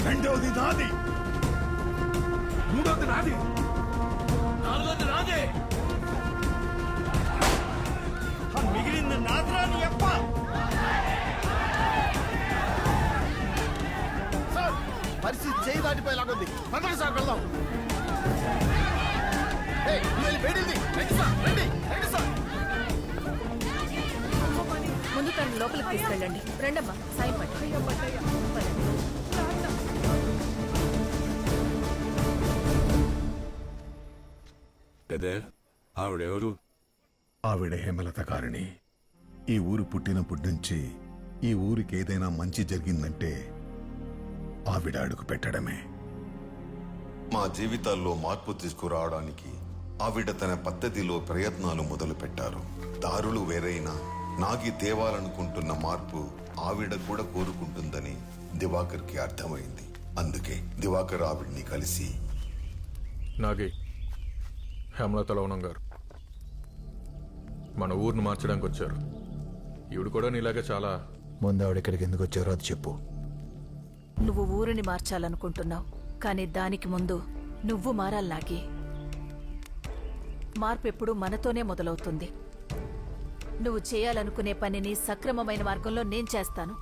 రెండవది నాది, మూడవది నాది, నాలుగోది నాదే. మిగిలింది నాదిరాని అప్ప. సార్ పరిస్థితి చేయి దాటిపోయేలాగుంది. పదండి సార్ వెళ్దాం. ముందు తను లోపలికి తీసుకెళ్ళండి. రెండమ్మా సాయం పెదే ఆవిడెవరు? ఆవిడ హేమలత కారిణి. ఈ ఊరు పుట్టినప్పటి నుంచి ఈ ఊరికి ఏదైనా మంచి జరిగిందంటే ఆవిడ అడుగు పెట్టడమే. మా జీవితాల్లో మార్పు తీసుకురావడానికి ఆవిడ తన పద్ధతిలో ప్రయత్నాలు మొదలుపెట్టారు. దారులు వేరైనా నాగి తేవాలనుకుంటున్న మార్పు ఆవిడ కూడా కోరుకుంటుందని దివాకర్కి అర్థమైంది. అందుకే దివాకర్ ఆవిడ్ని కలిసి, నాగి, హేమలత లవణం గారు మన ఊరిని మార్చడానికి వచ్చారు. ఈవిడ కూడా నీలాగా చాలా. ముందు ఆవిడ ఇక్కడికి ఎందుకు వచ్చారో అది చెప్పు. నువ్వు ఊరిని మార్చాలనుకుంటున్నావు, కానీ దానికి ముందు నువ్వు మారాలి నాగి. మార్పు ఎప్పుడు మనతోనే మొదలవుతుంది. నువ్వు చేయాలనుకునే పనిని సక్రమమైన మార్గంలో నేను చేస్తాను.